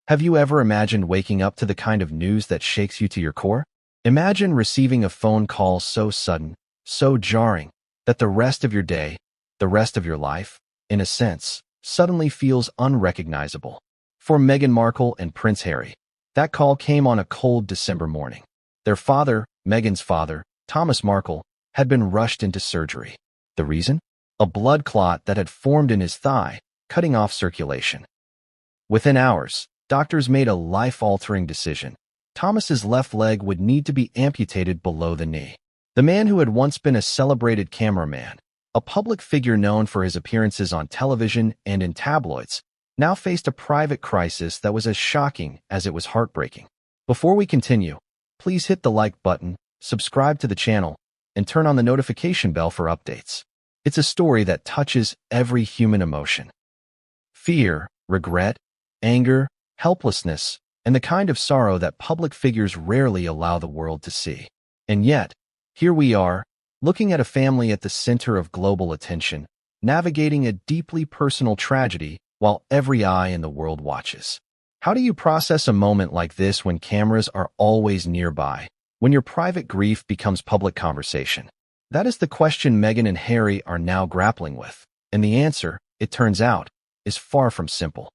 Have you ever imagined waking up to the kind of news that shakes you to your core? Imagine receiving a phone call so sudden, so jarring, that the rest of your day, the rest of your life, in a sense, suddenly feels unrecognizable. For Meghan Markle and Prince Harry, that call came on a cold December morning. Their father, Meghan's father, Thomas Markle, had been rushed into surgery. The reason? A blood clot that had formed in his thigh, cutting off circulation. Within hours, doctors made a life-altering decision. Thomas's left leg would need to be amputated below the knee. The man who had once been a celebrated cameraman, a public figure known for his appearances on television and in tabloids, now faced a private crisis that was as shocking as it was heartbreaking. Before we continue, please hit the like button, subscribe to the channel, and turn on the notification bell for updates. It's a story that touches every human emotion. Fear, regret, anger, helplessness, and the kind of sorrow that public figures rarely allow the world to see. And yet, here we are, looking at a family at the center of global attention, navigating a deeply personal tragedy while every eye in the world watches. How do you process a moment like this when cameras are always nearby, when your private grief becomes public conversation? That is the question Meghan and Harry are now grappling with, and the answer, it turns out, is far from simple.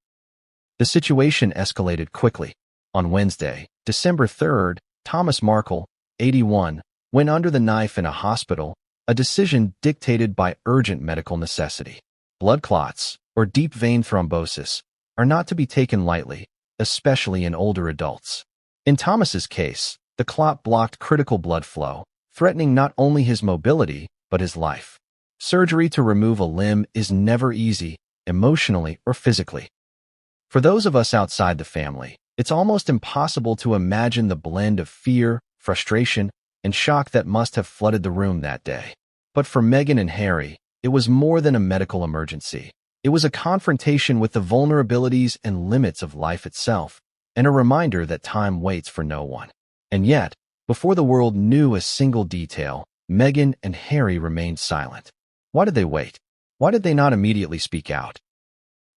The situation escalated quickly. On Wednesday, December 3rd, Thomas Markle, 81, went under the knife in a hospital, a decision dictated by urgent medical necessity. Blood clots, or deep vein thrombosis, are not to be taken lightly, especially in older adults. In Thomas's case, the clot blocked critical blood flow, threatening not only his mobility, but his life. Surgery to remove a limb is never easy, emotionally or physically. For those of us outside the family, it's almost impossible to imagine the blend of fear, frustration, and shock that must have flooded the room that day. But for Meghan and Harry, it was more than a medical emergency. It was a confrontation with the vulnerabilities and limits of life itself, and a reminder that time waits for no one. And yet, before the world knew a single detail, Meghan and Harry remained silent. Why did they wait? Why did they not immediately speak out?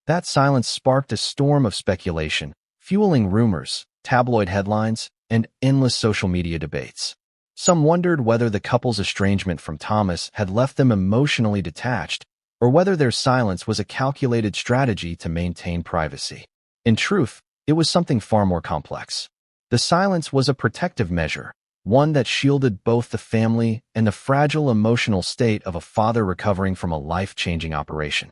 That silence sparked a storm of speculation, fueling rumors, tabloid headlines, and endless social media debates. Some wondered whether the couple's estrangement from Thomas had left them emotionally detached, or whether their silence was a calculated strategy to maintain privacy. In truth, it was something far more complex. The silence was a protective measure, one that shielded both the family and the fragile emotional state of a father recovering from a life-changing operation.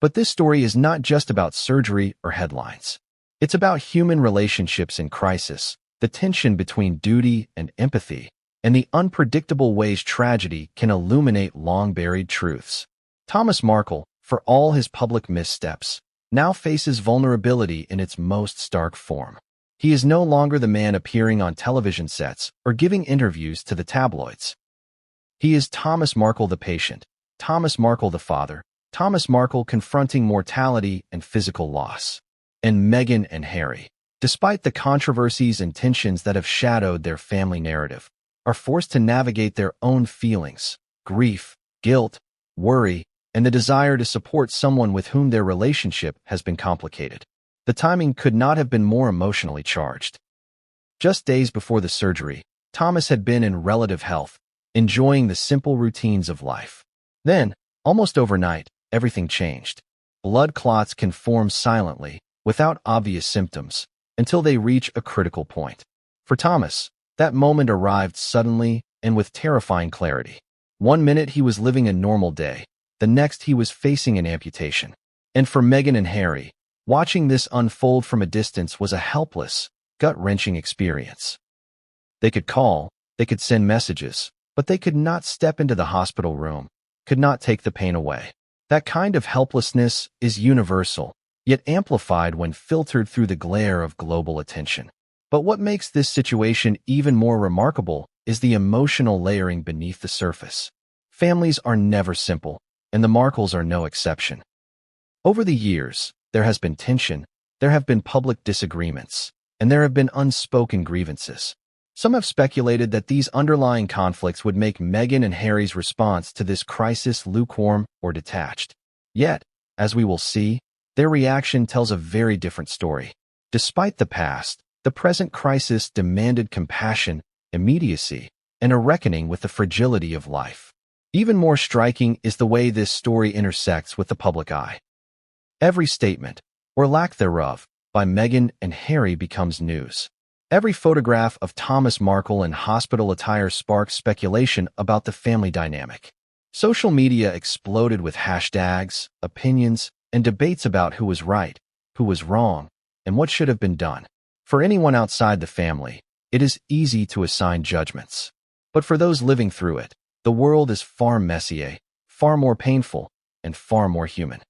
But this story is not just about surgery or headlines. It's about human relationships in crisis, the tension between duty and empathy, and the unpredictable ways tragedy can illuminate long-buried truths. Thomas Markle, for all his public missteps, now faces vulnerability in its most stark form. He is no longer the man appearing on television sets or giving interviews to the tabloids. He is Thomas Markle the patient, Thomas Markle the father, Thomas Markle confronting mortality and physical loss. And Meghan and Harry, despite the controversies and tensions that have shadowed their family narrative, are forced to navigate their own feelings, grief, guilt, worry, and the desire to support someone with whom their relationship has been complicated. The timing could not have been more emotionally charged. Just days before the surgery, Thomas had been in relative health, enjoying the simple routines of life. Then, almost overnight, everything changed. Blood clots can form silently, without obvious symptoms, until they reach a critical point. For Thomas, that moment arrived suddenly and with terrifying clarity. One minute he was living a normal day, the next he was facing an amputation. And for Meghan and Harry, watching this unfold from a distance was a helpless, gut-wrenching experience. They could call, they could send messages, but they could not step into the hospital room, could not take the pain away. That kind of helplessness is universal, yet amplified when filtered through the glare of global attention. But what makes this situation even more remarkable is the emotional layering beneath the surface. Families are never simple, and the Markles are no exception. Over the years, there has been tension, there have been public disagreements, and there have been unspoken grievances. Some have speculated that these underlying conflicts would make Meghan and Harry's response to this crisis lukewarm or detached. Yet, as we will see, their reaction tells a very different story. Despite the past, the present crisis demanded compassion, immediacy, and a reckoning with the fragility of life. Even more striking is the way this story intersects with the public eye. Every statement, or lack thereof, by Meghan and Harry becomes news. Every photograph of Thomas Markle in hospital attire sparks speculation about the family dynamic. Social media exploded with hashtags, opinions, and debates about who was right, who was wrong, and what should have been done. For anyone outside the family, it is easy to assign judgments. But for those living through it, the world is far messier, far more painful, and far more human.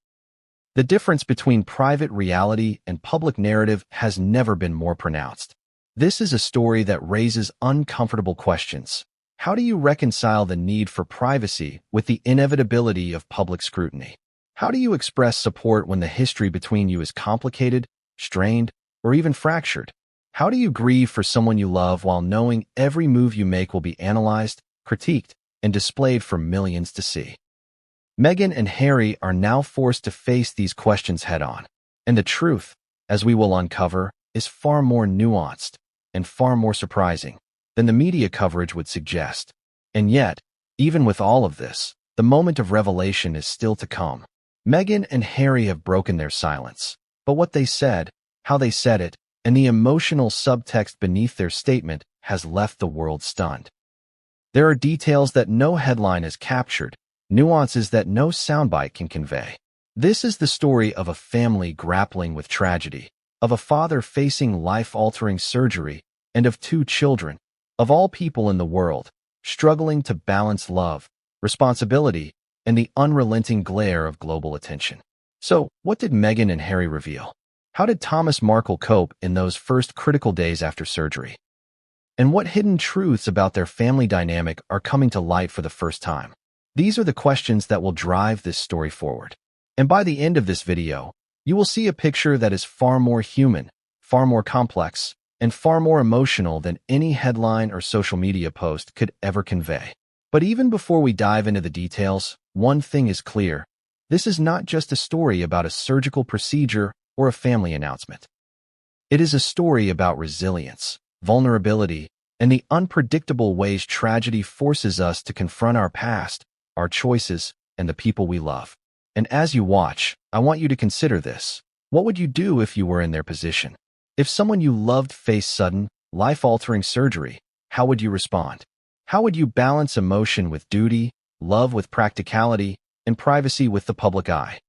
The difference between private reality and public narrative has never been more pronounced. This is a story that raises uncomfortable questions. How do you reconcile the need for privacy with the inevitability of public scrutiny? How do you express support when the history between you is complicated, strained, or even fractured? How do you grieve for someone you love while knowing every move you make will be analyzed, critiqued, and displayed for millions to see? Meghan and Harry are now forced to face these questions head-on. And the truth, as we will uncover, is far more nuanced and far more surprising than the media coverage would suggest. And yet, even with all of this, the moment of revelation is still to come. Meghan and Harry have broken their silence. But what they said, how they said it, and the emotional subtext beneath their statement has left the world stunned. There are details that no headline has captured, nuances that no soundbite can convey. This is the story of a family grappling with tragedy, of a father facing life-altering surgery, and of two children, of all people in the world, struggling to balance love, responsibility, and the unrelenting glare of global attention. So, what did Meghan and Harry reveal? How did Thomas Markle cope in those first critical days after surgery? And what hidden truths about their family dynamic are coming to light for the first time? These are the questions that will drive this story forward. And by the end of this video, you will see a picture that is far more human, far more complex, and far more emotional than any headline or social media post could ever convey. But even before we dive into the details, one thing is clear. This is not just a story about a surgical procedure or a family announcement. It is a story about resilience, vulnerability, and the unpredictable ways tragedy forces us to confront our past, our choices, and the people we love. And as you watch, I want you to consider this. What would you do if you were in their position? If someone you loved faced sudden, life-altering surgery, how would you respond? How would you balance emotion with duty, love with practicality, and privacy with the public eye?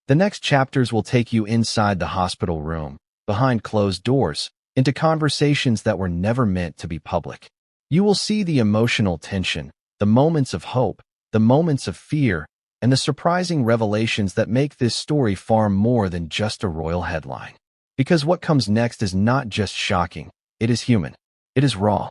The next chapters will take you inside the hospital room, behind closed doors, into conversations that were never meant to be public. You will see the emotional tension, the moments of hope, the moments of fear, and the surprising revelations that make this story far more than just a royal headline. Because what comes next is not just shocking, it is human, it is raw.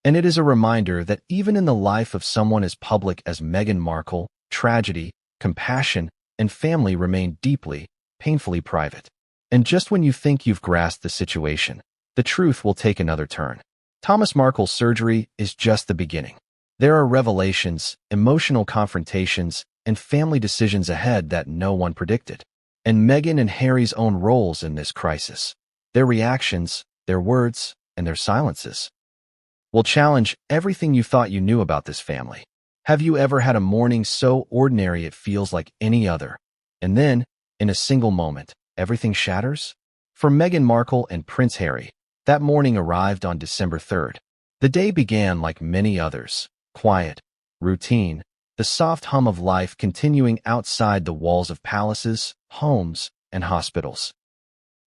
And it is a reminder that even in the life of someone as public as Meghan Markle, tragedy, compassion, and family remain deeply, painfully private. And just when you think you've grasped the situation, the truth will take another turn. Thomas Markle's surgery is just the beginning. There are revelations, emotional confrontations, and family decisions ahead that no one predicted. And Meghan and Harry's own roles in this crisis, their reactions, their words, and their silences, will challenge everything you thought you knew about this family. Have you ever had a morning so ordinary it feels like any other, and then, in a single moment, everything shatters? For Meghan Markle and Prince Harry, that morning arrived on December 3rd. The day began like many others, quiet, routine, the soft hum of life continuing outside the walls of palaces, homes, and hospitals.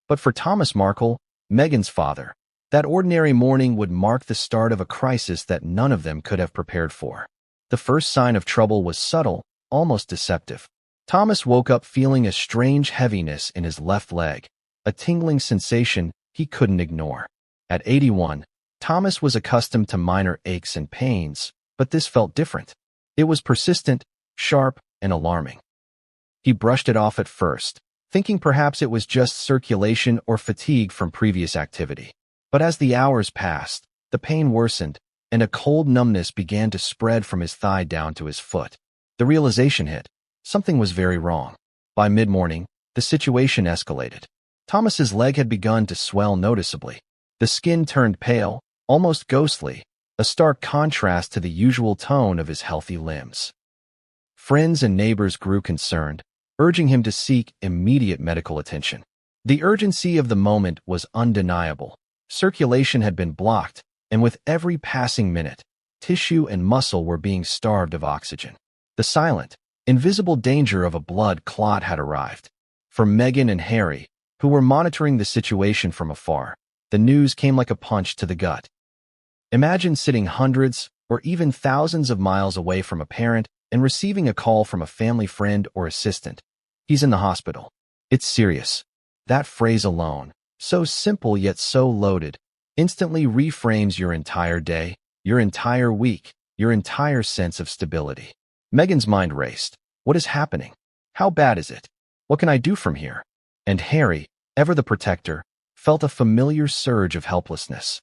But for Thomas Markle, Meghan's father, that ordinary morning would mark the start of a crisis that none of them could have prepared for. The first sign of trouble was subtle, almost deceptive. Thomas woke up feeling a strange heaviness in his left leg, a tingling sensation he couldn't ignore. At 81, Thomas was accustomed to minor aches and pains, but this felt different. It was persistent, sharp, and alarming. He brushed it off at first, thinking perhaps it was just circulation or fatigue from previous activity. But as the hours passed, the pain worsened, and a cold numbness began to spread from his thigh down to his foot. The realization hit. Something was very wrong. By mid-morning, the situation escalated. Thomas's leg had begun to swell noticeably. The skin turned pale, almost ghostly, a stark contrast to the usual tone of his healthy limbs. Friends and neighbors grew concerned, urging him to seek immediate medical attention. The urgency of the moment was undeniable. Circulation had been blocked, and with every passing minute, tissue and muscle were being starved of oxygen. The silent, invisible danger of a blood clot had arrived. For Meghan and Harry, who were monitoring the situation from afar, the news came like a punch to the gut. Imagine sitting hundreds or even thousands of miles away from a parent and receiving a call from a family friend or assistant. "He's in the hospital. It's serious." That phrase alone, so simple yet so loaded, instantly reframes your entire day, your entire week, your entire sense of stability. Meghan's mind raced. What is happening? How bad is it? What can I do from here? And Harry, ever the protector, felt a familiar surge of helplessness.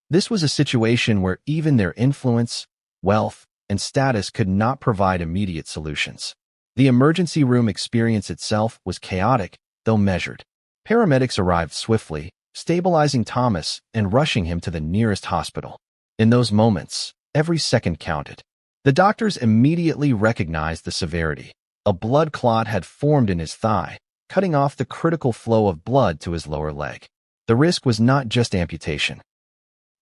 This was a situation where even their influence, wealth, and status could not provide immediate solutions. The emergency room experience itself was chaotic, though measured. Paramedics arrived swiftly, stabilizing Thomas and rushing him to the nearest hospital. In those moments, every second counted. The doctors immediately recognized the severity. A blood clot had formed in his thigh, cutting off the critical flow of blood to his lower leg. The risk was not just amputation.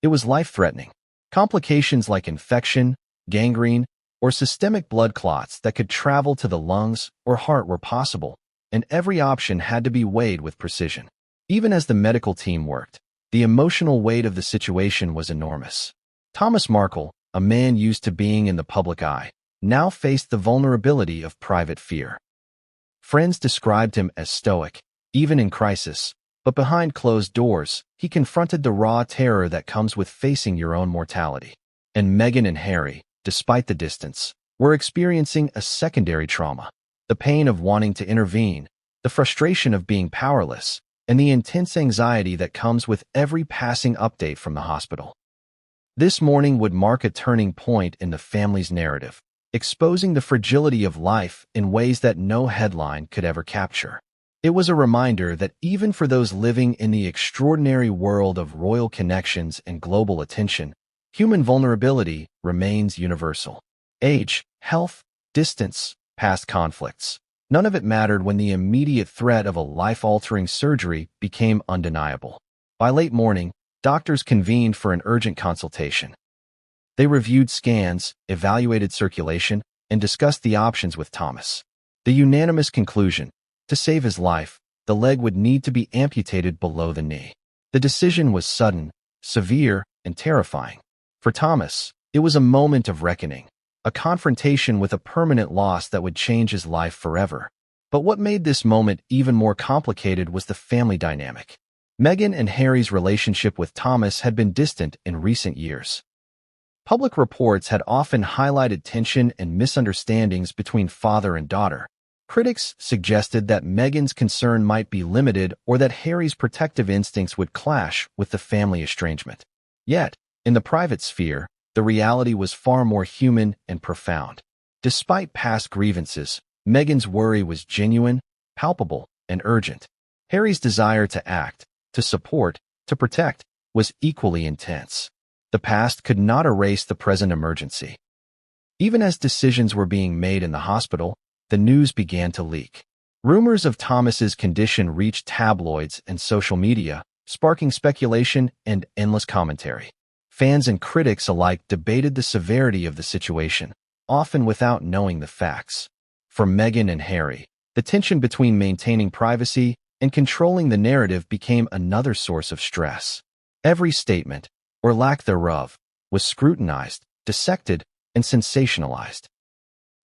It was life-threatening. Complications like infection, gangrene, or systemic blood clots that could travel to the lungs or heart were possible, and every option had to be weighed with precision. Even as the medical team worked, the emotional weight of the situation was enormous. Thomas Markle, a man used to being in the public eye, now faced the vulnerability of private fear. Friends described him as stoic, even in crisis, but behind closed doors, he confronted the raw terror that comes with facing your own mortality. And Meghan and Harry, despite the distance, were experiencing a secondary trauma. The pain of wanting to intervene, the frustration of being powerless, and the intense anxiety that comes with every passing update from the hospital. This morning would mark a turning point in the family's narrative, exposing the fragility of life in ways that no headline could ever capture. It was a reminder that even for those living in the extraordinary world of royal connections and global attention, human vulnerability remains universal. Age, health, distance, past conflicts. None of it mattered when the immediate threat of a life-altering surgery became undeniable. By late morning, doctors convened for an urgent consultation. They reviewed scans, evaluated circulation, and discussed the options with Thomas. The unanimous conclusion: to save his life, the leg would need to be amputated below the knee. The decision was sudden, severe, and terrifying. For Thomas, it was a moment of reckoning, a confrontation with a permanent loss that would change his life forever. But what made this moment even more complicated was the family dynamic. Meghan and Harry's relationship with Thomas had been distant in recent years. Public reports had often highlighted tension and misunderstandings between father and daughter. Critics suggested that Meghan's concern might be limited or that Harry's protective instincts would clash with the family estrangement. Yet, in the private sphere, the reality was far more human and profound. Despite past grievances, Meghan's worry was genuine, palpable, and urgent. Harry's desire to act, to support, to protect, was equally intense. The past could not erase the present emergency. Even as decisions were being made in the hospital, the news began to leak. Rumors of Thomas's condition reached tabloids and social media, sparking speculation and endless commentary. Fans and critics alike debated the severity of the situation, often without knowing the facts. For Meghan and Harry, the tension between maintaining privacy and controlling the narrative became another source of stress. Every statement, or lack thereof, was scrutinized, dissected, and sensationalized.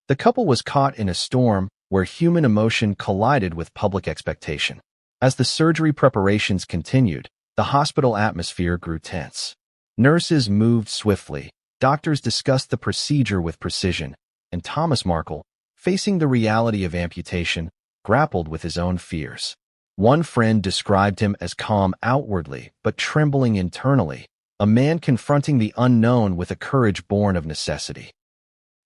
The couple was caught in a storm where human emotion collided with public expectation. As the surgery preparations continued, the hospital atmosphere grew tense. Nurses moved swiftly, doctors discussed the procedure with precision, and Thomas Markle, facing the reality of amputation, grappled with his own fears. One friend described him as calm outwardly but trembling internally, a man confronting the unknown with a courage born of necessity.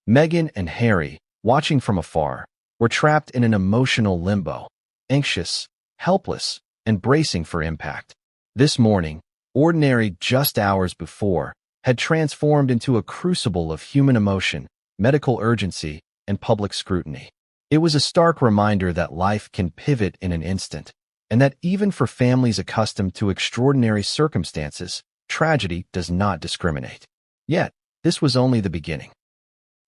Meghan and Harry, watching from afar, were trapped in an emotional limbo, anxious, helpless, and bracing for impact. This morning, ordinary just hours before, had transformed into a crucible of human emotion, medical urgency, and public scrutiny. It was a stark reminder that life can pivot in an instant, and that even for families accustomed to extraordinary circumstances, tragedy does not discriminate. Yet, this was only the beginning.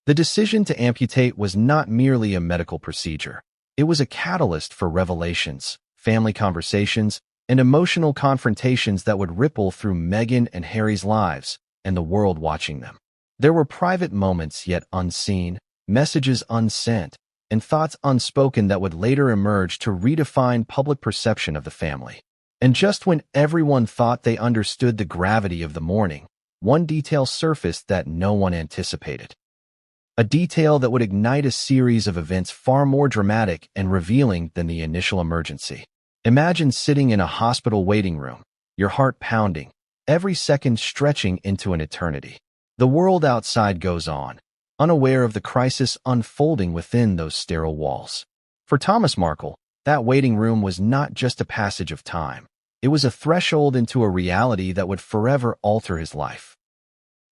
The decision to amputate was not merely a medical procedure. It was a catalyst for revelations, family conversations, and emotional confrontations that would ripple through Meghan and Harry's lives and the world watching them. There were private moments yet unseen, messages unsent, and thoughts unspoken that would later emerge to redefine public perception of the family. And just when everyone thought they understood the gravity of the morning, one detail surfaced that no one anticipated. A detail that would ignite a series of events far more dramatic and revealing than the initial emergency. Imagine sitting in a hospital waiting room, your heart pounding, every second stretching into an eternity. The world outside goes on, unaware of the crisis unfolding within those sterile walls. For Thomas Markle, that waiting room was not just a passage of time. It was a threshold into a reality that would forever alter his life.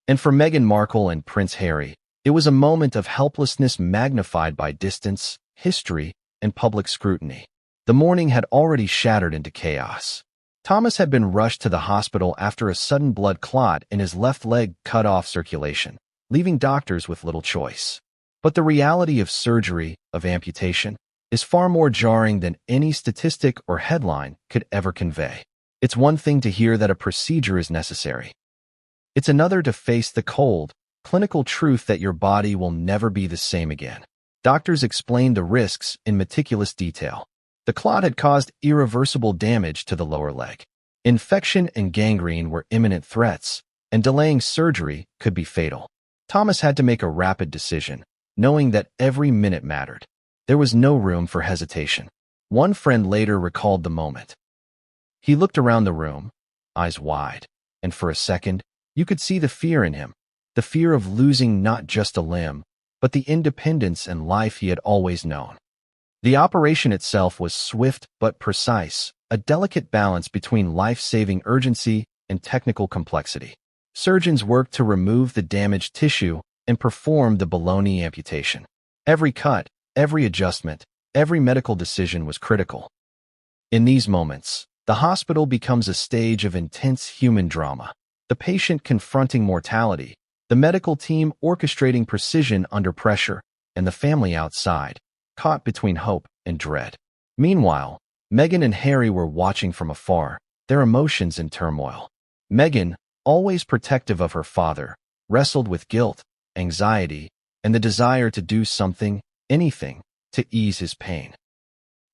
And for Meghan Markle and Prince Harry, it was a moment of helplessness magnified by distance, history, and public scrutiny. The morning had already shattered into chaos. Thomas had been rushed to the hospital after a sudden blood clot in his left leg cut off circulation, leaving doctors with little choice. But the reality of surgery, of amputation, is far more jarring than any statistic or headline could ever convey. It's one thing to hear that a procedure is necessary. It's another to face the cold, clinical truth that your body will never be the same again. Doctors explained the risks in meticulous detail. The clot had caused irreversible damage to the lower leg. Infection and gangrene were imminent threats, and delaying surgery could be fatal. Thomas had to make a rapid decision, knowing that every minute mattered. There was no room for hesitation. One friend later recalled the moment. He looked around the room, eyes wide, and for a second, you could see the fear in him, the fear of losing not just a limb, but the independence and life he had always known. The operation itself was swift but precise, a delicate balance between life-saving urgency and technical complexity. Surgeons worked to remove the damaged tissue and perform the baloney amputation. Every cut, every adjustment, every medical decision was critical. In these moments, the hospital becomes a stage of intense human drama. The patient confronting mortality, the medical team orchestrating precision under pressure, and the family outside, caught between hope and dread. Meanwhile, Meghan and Harry were watching from afar, their emotions in turmoil. Meghan, always protective of her father, wrestled with guilt, anxiety, and the desire to do something, anything, to ease his pain.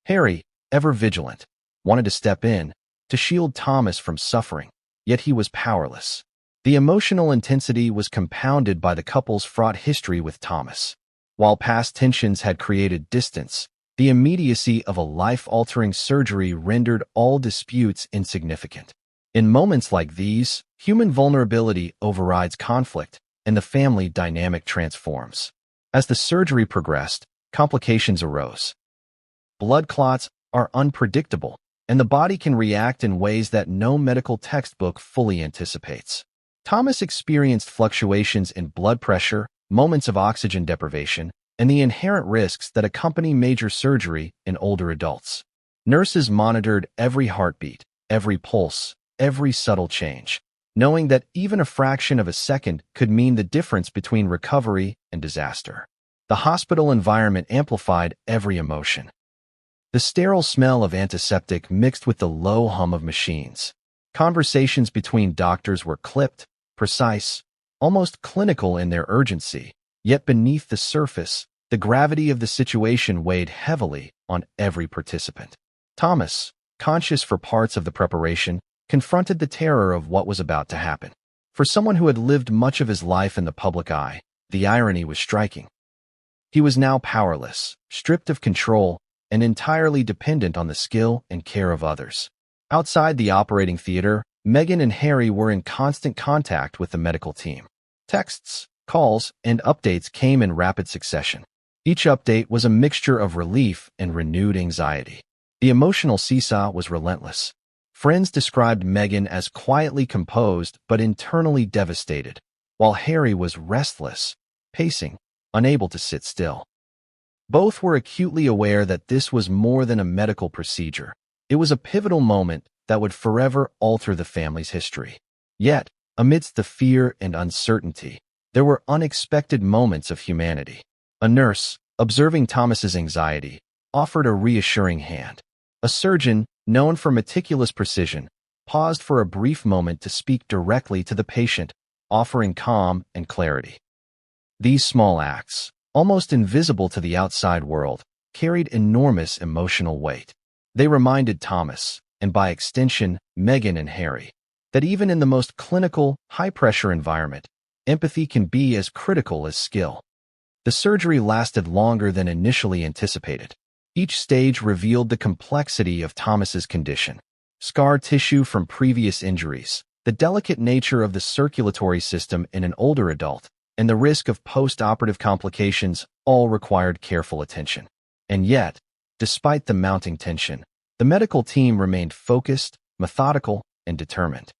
Harry, ever vigilant, wanted to step in, to shield Thomas from suffering, yet he was powerless. The emotional intensity was compounded by the couple's fraught history with Thomas. While past tensions had created distance, the immediacy of a life-altering surgery rendered all disputes insignificant. In moments like these, human vulnerability overrides conflict, and the family dynamic transforms. As the surgery progressed, complications arose. Blood clots are unpredictable, and the body can react in ways that no medical textbook fully anticipates. Thomas experienced fluctuations in blood pressure, moments of oxygen deprivation, and the inherent risks that accompany major surgery in older adults. Nurses monitored every heartbeat, every pulse, every subtle change, knowing that even a fraction of a second could mean the difference between recovery and disaster. The hospital environment amplified every emotion. The sterile smell of antiseptic mixed with the low hum of machines. Conversations between doctors were clipped, precise, almost clinical in their urgency, yet beneath the surface, the gravity of the situation weighed heavily on every participant. Thomas, conscious for parts of the preparation, confronted the terror of what was about to happen. For someone who had lived much of his life in the public eye, the irony was striking. He was now powerless, stripped of control, and entirely dependent on the skill and care of others. Outside the operating theater, Meghan and Harry were in constant contact with the medical team. Texts, calls, and updates came in rapid succession. Each update was a mixture of relief and renewed anxiety. The emotional seesaw was relentless. Friends described Meghan as quietly composed but internally devastated, while Harry was restless, pacing, unable to sit still. Both were acutely aware that this was more than a medical procedure. It was a pivotal moment that would forever alter the family's history. Yet, amidst the fear and uncertainty, there were unexpected moments of humanity. A nurse, observing Thomas's anxiety, offered a reassuring hand. A surgeon, known for meticulous precision, paused for a brief moment to speak directly to the patient, offering calm and clarity. These small acts, almost invisible to the outside world, carried enormous emotional weight. They reminded Thomas, and by extension, Meghan and Harry, that even in the most clinical, high-pressure environment, empathy can be as critical as skill. The surgery lasted longer than initially anticipated. Each stage revealed the complexity of Thomas's condition: scar tissue from previous injuries, the delicate nature of the circulatory system in an older adult, and the risk of post-operative complications all required careful attention. And yet, despite the mounting tension, the medical team remained focused, methodical, and determined.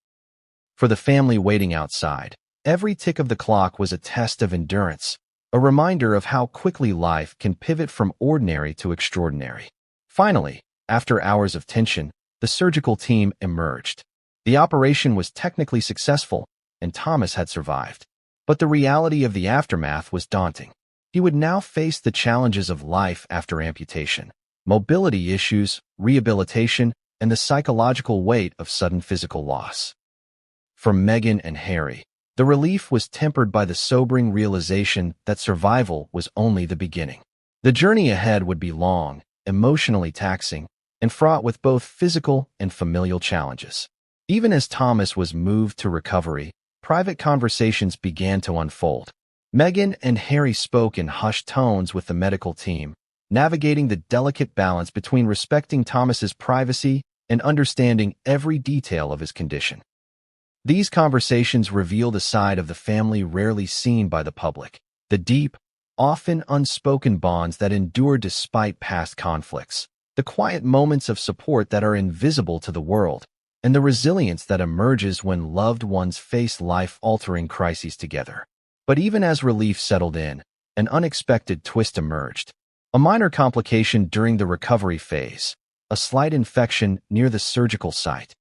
For the family waiting outside, every tick of the clock was a test of endurance, a reminder of how quickly life can pivot from ordinary to extraordinary. Finally, after hours of tension, the surgical team emerged. The operation was technically successful, and Thomas had survived. But the reality of the aftermath was daunting. He would now face the challenges of life after amputation: mobility issues, rehabilitation, and the psychological weight of sudden physical loss. For Meghan and Harry, the relief was tempered by the sobering realization that survival was only the beginning. The journey ahead would be long, emotionally taxing, and fraught with both physical and familial challenges. Even as Thomas was moved to recovery, private conversations began to unfold. Meghan and Harry spoke in hushed tones with the medical team, navigating the delicate balance between respecting Thomas's privacy and understanding every detail of his condition. These conversations revealed a side of the family rarely seen by the public: the deep, often unspoken bonds that endure despite past conflicts, the quiet moments of support that are invisible to the world, and the resilience that emerges when loved ones face life-altering crises together. But even as relief settled in, an unexpected twist emerged. A minor complication during the recovery phase, a slight infection near the surgical site,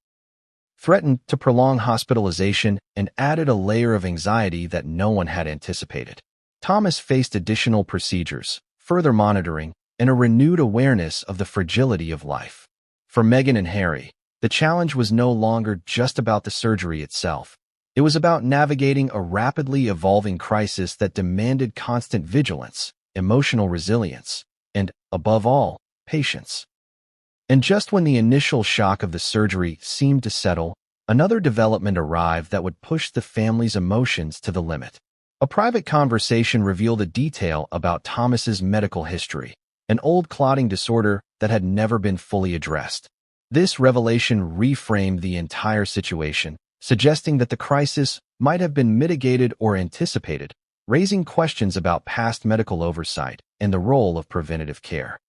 threatened to prolong hospitalization and added a layer of anxiety that no one had anticipated. Thomas faced additional procedures, further monitoring, and a renewed awareness of the fragility of life. For Meghan and Harry, the challenge was no longer just about the surgery itself. It was about navigating a rapidly evolving crisis that demanded constant vigilance, emotional resilience, and, above all, patience. And just when the initial shock of the surgery seemed to settle, another development arrived that would push the family's emotions to the limit. A private conversation revealed a detail about Thomas's medical history: an old clotting disorder that had never been fully addressed. This revelation reframed the entire situation, suggesting that the crisis might have been mitigated or anticipated, raising questions about past medical oversight and the role of preventative care.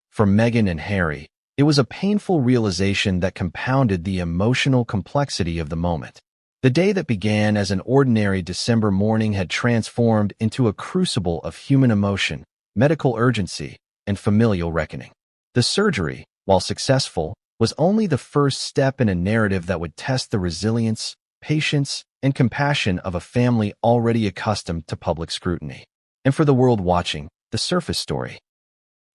For Meghan and Harry, it was a painful realization that compounded the emotional complexity of the moment. The day that began as an ordinary December morning had transformed into a crucible of human emotion, medical urgency, and familial reckoning. The surgery, while successful, was only the first step in a narrative that would test the resilience, patience, and compassion of a family already accustomed to public scrutiny. And for the world watching, the surface story: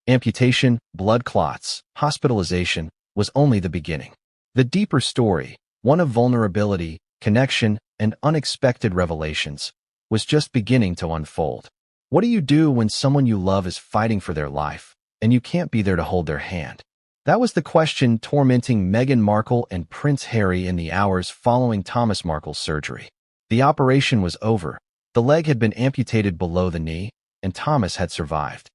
amputation, blood clots, hospitalization, was only the beginning. The deeper story, one of vulnerability, connection, and unexpected revelations, was just beginning to unfold. What do you do when someone you love is fighting for their life, and you can't be there to hold their hand? That was the question tormenting Meghan Markle and Prince Harry in the hours following Thomas Markle's surgery. The operation was over, the leg had been amputated below the knee, and Thomas had survived.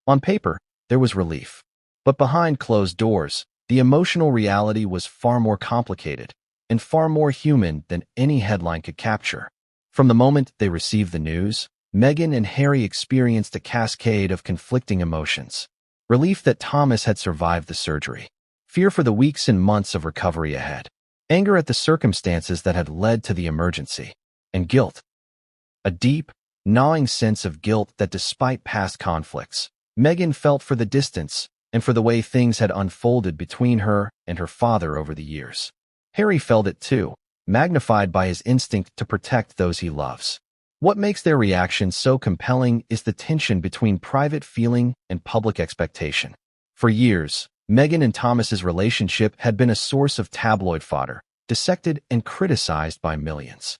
On paper, there was relief. But behind closed doors, the emotional reality was far more complicated and far more human than any headline could capture. From the moment they received the news, Meghan and Harry experienced a cascade of conflicting emotions. relief that Thomas had survived the surgery, fear for the weeks and months of recovery ahead, anger at the circumstances that had led to the emergency, and guilt. A deep, gnawing sense of guilt that despite past conflicts, Meghan felt for the distance and for the way things had unfolded between her and her father over the years. Harry felt it too, magnified by his instinct to protect those he loves. What makes their reaction so compelling is the tension between private feeling and public expectation. For years, Meghan and Thomas's relationship had been a source of tabloid fodder, dissected and criticized by millions.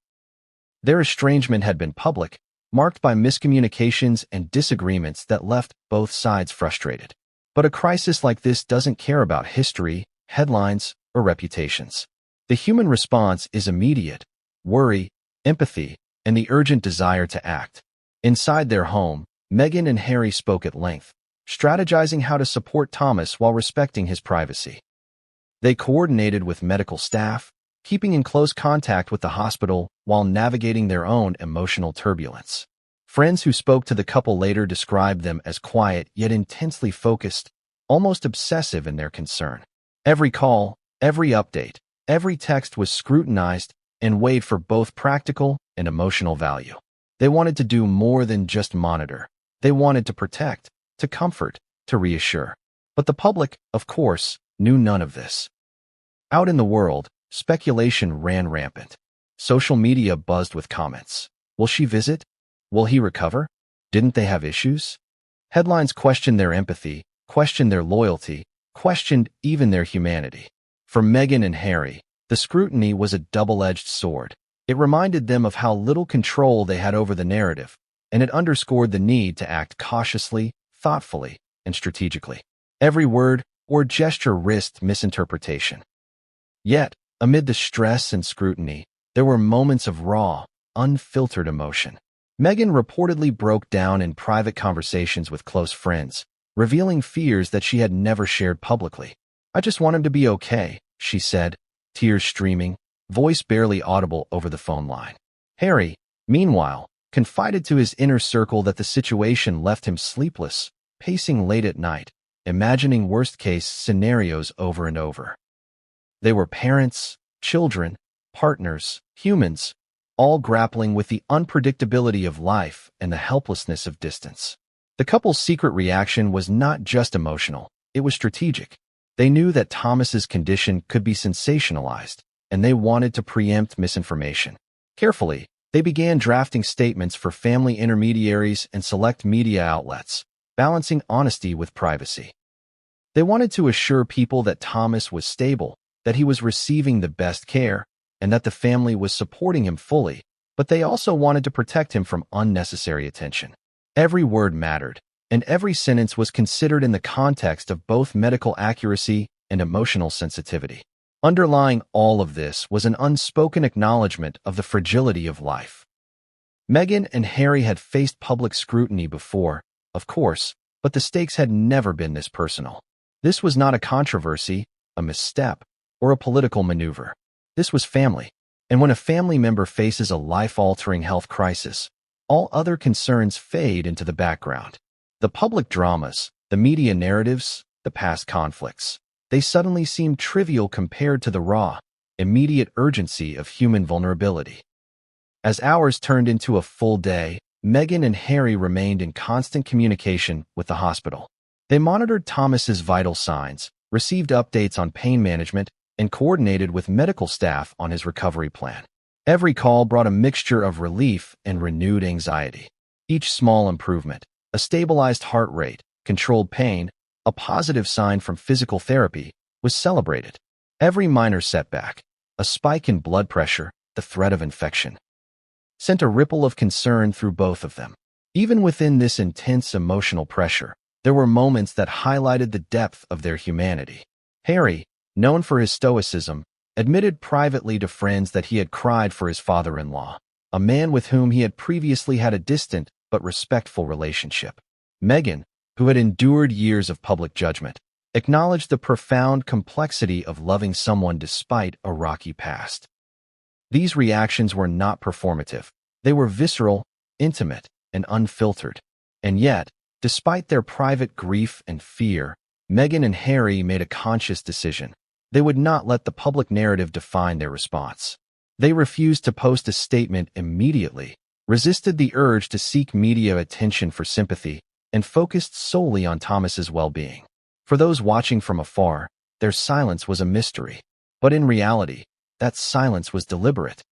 Their estrangement had been public, marked by miscommunications and disagreements that left both sides frustrated. But a crisis like this doesn't care about history, headlines, or reputations. The human response is immediate: worry, empathy, and the urgent desire to act. Inside their home, Meghan and Harry spoke at length, strategizing how to support Thomas while respecting his privacy. They coordinated with medical staff, keeping in close contact with the hospital while navigating their own emotional turbulence. Friends who spoke to the couple later described them as quiet yet intensely focused, almost obsessive in their concern. Every call, every update, every text was scrutinized and weighed for both practical and emotional value. They wanted to do more than just monitor. They wanted to protect, to comfort, to reassure. But the public, of course, knew none of this. Out in the world, speculation ran rampant. Social media buzzed with comments. Will she visit? Will he recover? Didn't they have issues? Headlines questioned their empathy, questioned their loyalty, questioned even their humanity. For Meghan and Harry, the scrutiny was a double-edged sword. It reminded them of how little control they had over the narrative, and it underscored the need to act cautiously, thoughtfully, and strategically. Every word or gesture risked misinterpretation. Yet, amid the stress and scrutiny, there were moments of raw, unfiltered emotion. Meghan reportedly broke down in private conversations with close friends, revealing fears that she had never shared publicly. "I just want him to be okay," she said, tears streaming, voice barely audible over the phone line. Harry, meanwhile, confided to his inner circle that the situation left him sleepless, pacing late at night, imagining worst-case scenarios over and over. They were parents, children, partners, humans, all grappling with the unpredictability of life and the helplessness of distance. The couple's secret reaction was not just emotional, it was strategic. They knew that Thomas's condition could be sensationalized, and they wanted to preempt misinformation. Carefully, they began drafting statements for family intermediaries and select media outlets, balancing honesty with privacy. They wanted to assure people that Thomas was stable, that he was receiving the best care, and that the family was supporting him fully, but they also wanted to protect him from unnecessary attention. Every word mattered, and every sentence was considered in the context of both medical accuracy and emotional sensitivity. Underlying all of this was an unspoken acknowledgement of the fragility of life. Meghan and Harry had faced public scrutiny before, of course, but the stakes had never been this personal. This was not a controversy, a misstep, or a political maneuver. This was family, and when a family member faces a life-altering health crisis, all other concerns fade into the background. The public dramas, the media narratives, the past conflicts, they suddenly seem trivial compared to the raw, immediate urgency of human vulnerability. As hours turned into a full day, Meghan and Harry remained in constant communication with the hospital. They monitored Thomas's vital signs, received updates on pain management, and coordinated with medical staff on his recovery plan. Every call brought a mixture of relief and renewed anxiety. Each small improvement, a stabilized heart rate, controlled pain, a positive sign from physical therapy, was celebrated. Every minor setback, a spike in blood pressure, the threat of infection, sent a ripple of concern through both of them. Even within this intense emotional pressure, there were moments that highlighted the depth of their humanity. Harry, known for his stoicism, admitted privately to friends that he had cried for his father-in-law, a man with whom he had previously had a distant but respectful relationship. Meghan, who had endured years of public judgment, acknowledged the profound complexity of loving someone despite a rocky past. These reactions were not performative. They were visceral, intimate, and unfiltered. And yet, Despite their private grief and fear, Meghan and Harry made a conscious decision. They would not let the public narrative define their response. They refused to post a statement immediately, resisted the urge to seek media attention for sympathy, and focused solely on Thomas's well-being. For those watching from afar, their silence was a mystery. But in reality, that silence was deliberate.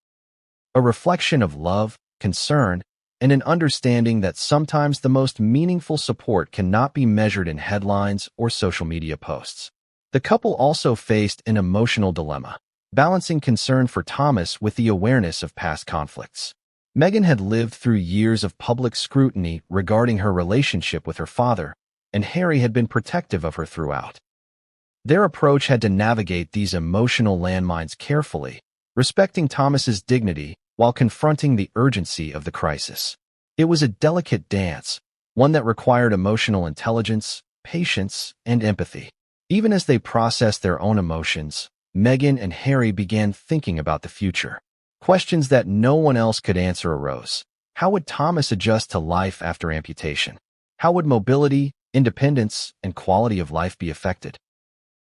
A reflection of love, concern, and an understanding that sometimes the most meaningful support cannot be measured in headlines or social media posts. The couple also faced an emotional dilemma, balancing concern for Thomas with the awareness of past conflicts. Meghan had lived through years of public scrutiny regarding her relationship with her father, and Harry had been protective of her throughout. Their approach had to navigate these emotional landmines carefully, respecting Thomas's dignity while confronting the urgency of the crisis. It was a delicate dance, one that required emotional intelligence, patience, and empathy. Even as they processed their own emotions, Meghan and Harry began thinking about the future. Questions that no one else could answer arose. How would Thomas adjust to life after amputation? How would mobility, independence, and quality of life be affected?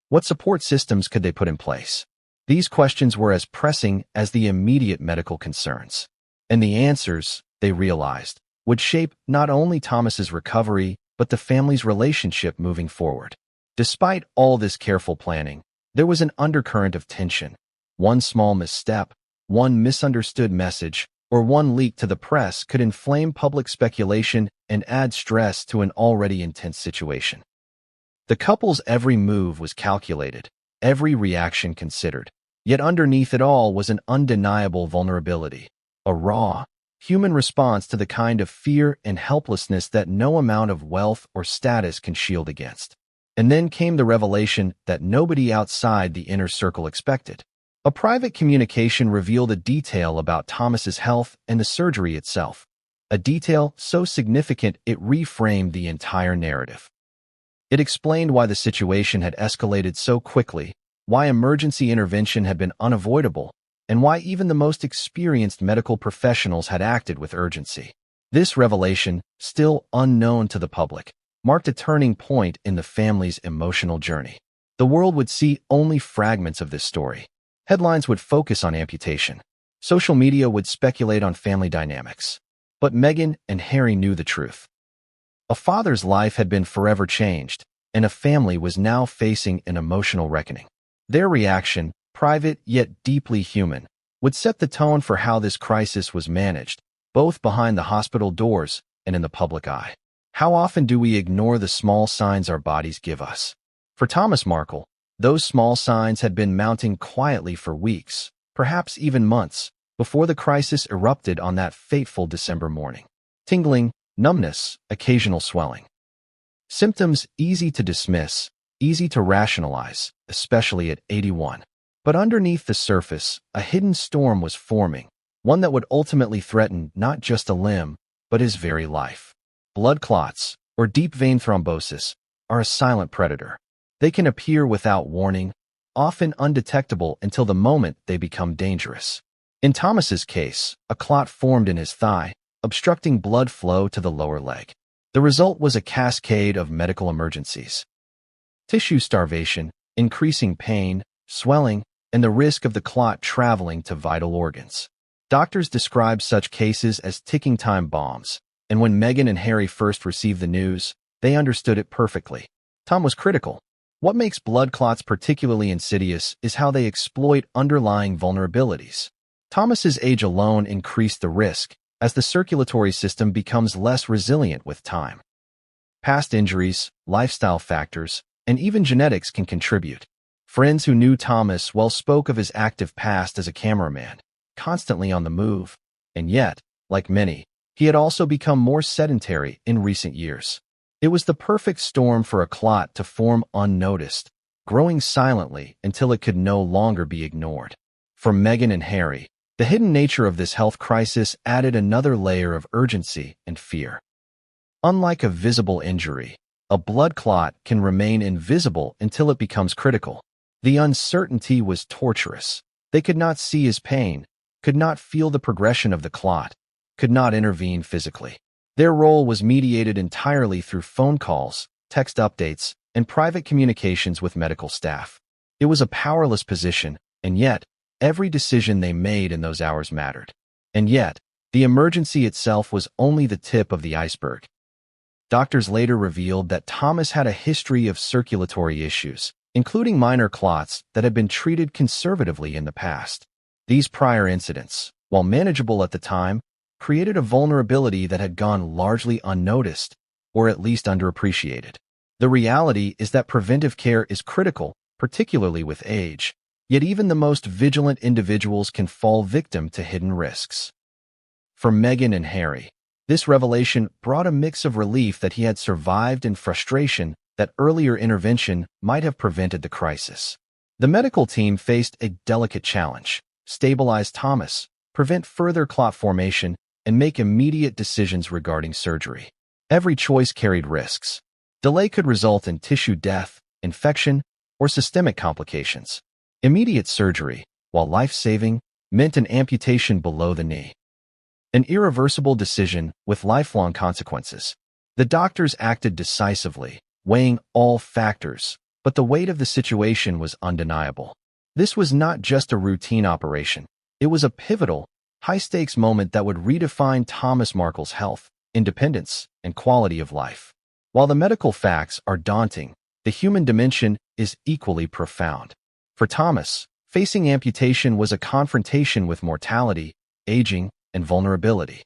What support systems could they put in place? These questions were as pressing as the immediate medical concerns. And the answers, they realized, would shape not only Thomas's recovery, but the family's relationship moving forward. Despite all this careful planning, there was an undercurrent of tension. One small misstep, one misunderstood message, or one leak to the press could inflame public speculation and add stress to an already intense situation. The couple's every move was calculated, every reaction considered. Yet underneath it all was an undeniable vulnerability, a raw, human response to the kind of fear and helplessness that no amount of wealth or status can shield against. And then came the revelation that nobody outside the inner circle expected. A private communication revealed a detail about Thomas's health and the surgery itself, a detail so significant it reframed the entire narrative. It explained why the situation had escalated so quickly, why emergency intervention had been unavoidable, and why even the most experienced medical professionals had acted with urgency. This revelation, still unknown to the public, marked a turning point in the family's emotional journey. The world would see only fragments of this story. Headlines would focus on amputation. Social media would speculate on family dynamics. But Meghan and Harry knew the truth. A father's life had been forever changed, and a family was now facing an emotional reckoning. Their reaction, private yet deeply human, would set the tone for how this crisis was managed, both behind the hospital doors and in the public eye. How often do we ignore the small signs our bodies give us? For Thomas Markle, those small signs had been mounting quietly for weeks, perhaps even months, before the crisis erupted on that fateful December morning. Tingling, numbness, occasional swelling. Symptoms easy to dismiss, easy to rationalize, especially at 81. But underneath the surface, a hidden storm was forming, one that would ultimately threaten not just a limb, but his very life. Blood clots, or deep vein thrombosis, are a silent predator. They can appear without warning, often undetectable until the moment they become dangerous. In Thomas's case, a clot formed in his thigh, obstructing blood flow to the lower leg. The result was a cascade of medical emergencies. Tissue starvation, increasing pain, swelling, and the risk of the clot traveling to vital organs. Doctors describe such cases as ticking time bombs, and when Meghan and Harry first received the news, they understood it perfectly. Tom was critical. What makes blood clots particularly insidious is how they exploit underlying vulnerabilities. Thomas's age alone increased the risk, as the circulatory system becomes less resilient with time. Past injuries, lifestyle factors, and even genetics can contribute. Friends who knew Thomas well spoke of his active past as a cameraman, constantly on the move, and yet, like many, he had also become more sedentary in recent years. It was the perfect storm for a clot to form unnoticed, growing silently until it could no longer be ignored. For Meghan and Harry, the hidden nature of this health crisis added another layer of urgency and fear. Unlike a visible injury, a blood clot can remain invisible until it becomes critical. The uncertainty was torturous. They could not see his pain, could not feel the progression of the clot, could not intervene physically. Their role was mediated entirely through phone calls, text updates, and private communications with medical staff. It was a powerless position, and yet, every decision they made in those hours mattered. And yet, the emergency itself was only the tip of the iceberg. Doctors later revealed that Thomas had a history of circulatory issues, including minor clots that had been treated conservatively in the past. These prior incidents, while manageable at the time, created a vulnerability that had gone largely unnoticed, or at least underappreciated. The reality is that preventive care is critical, particularly with age, yet even the most vigilant individuals can fall victim to hidden risks. For Meghan and Harry, this revelation brought a mix of relief that he had survived and frustration that earlier intervention might have prevented the crisis. The medical team faced a delicate challenge: stabilize Thomas, prevent further clot formation, and make immediate decisions regarding surgery. Every choice carried risks. Delay could result in tissue death, infection, or systemic complications. Immediate surgery, while life-saving, meant an amputation below the knee. An irreversible decision with lifelong consequences. The doctors acted decisively, weighing all factors, but the weight of the situation was undeniable. This was not just a routine operation. It was a pivotal, high-stakes moment that would redefine Thomas Markle's health, independence, and quality of life. While the medical facts are daunting, the human dimension is equally profound. For Thomas, facing amputation was a confrontation with mortality, aging, and vulnerability.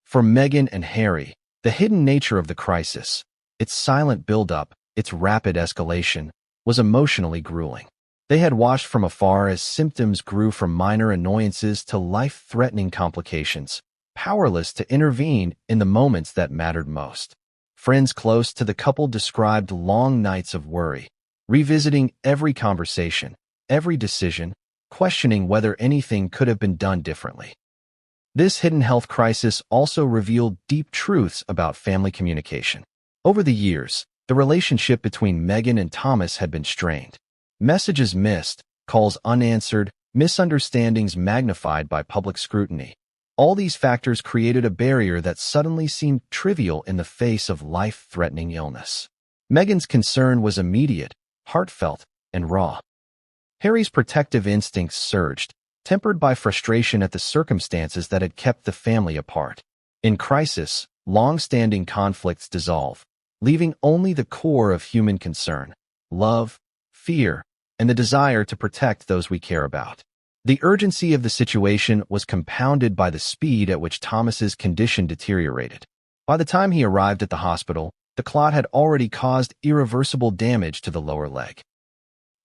For Meghan and Harry, the hidden nature of the crisis, its silent buildup, its rapid escalation, was emotionally grueling. They had watched from afar as symptoms grew from minor annoyances to life-threatening complications, powerless to intervene in the moments that mattered most. Friends close to the couple described long nights of worry, revisiting every conversation, every decision, questioning whether anything could have been done differently. This hidden health crisis also revealed deep truths about family communication. Over the years, the relationship between Meghan and Thomas had been strained. Messages missed, calls unanswered, misunderstandings magnified by public scrutiny. All these factors created a barrier that suddenly seemed trivial in the face of life-threatening illness. Meghan's concern was immediate, heartfelt, and raw. Harry's protective instincts surged, tempered by frustration at the circumstances that had kept the family apart. In crisis, long-standing conflicts dissolve, leaving only the core of human concern: love, fear, and the desire to protect those we care about. The urgency of the situation was compounded by the speed at which Thomas's condition deteriorated. By the time he arrived at the hospital, the clot had already caused irreversible damage to the lower leg.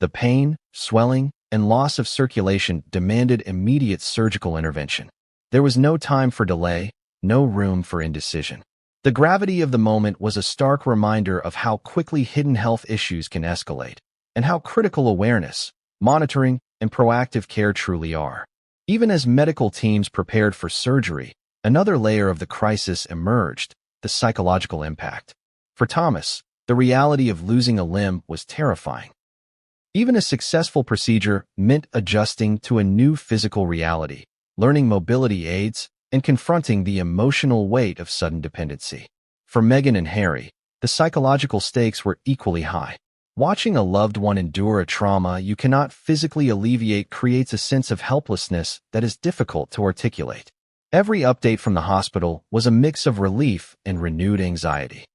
The pain, swelling, and loss of circulation demanded immediate surgical intervention. There was no time for delay, no room for indecision. The gravity of the moment was a stark reminder of how quickly hidden health issues can escalate, and how critical awareness, monitoring, and proactive care truly are. Even as medical teams prepared for surgery, another layer of the crisis emerged: the psychological impact. For Thomas, the reality of losing a limb was terrifying. Even a successful procedure meant adjusting to a new physical reality, learning mobility aids, and confronting the emotional weight of sudden dependency. For Meghan and Harry, the psychological stakes were equally high. Watching a loved one endure a trauma you cannot physically alleviate creates a sense of helplessness that is difficult to articulate. Every update from the hospital was a mix of relief and renewed anxiety.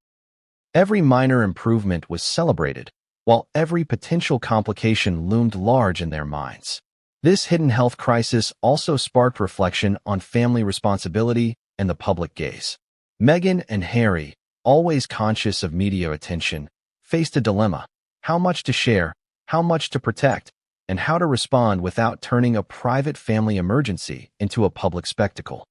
Every minor improvement was celebrated, while every potential complication loomed large in their minds. This hidden health crisis also sparked reflection on family responsibility and the public gaze. Meghan and Harry, always conscious of media attention, faced a dilemma: how much to share, how much to protect, and how to respond without turning a private family emergency into a public spectacle.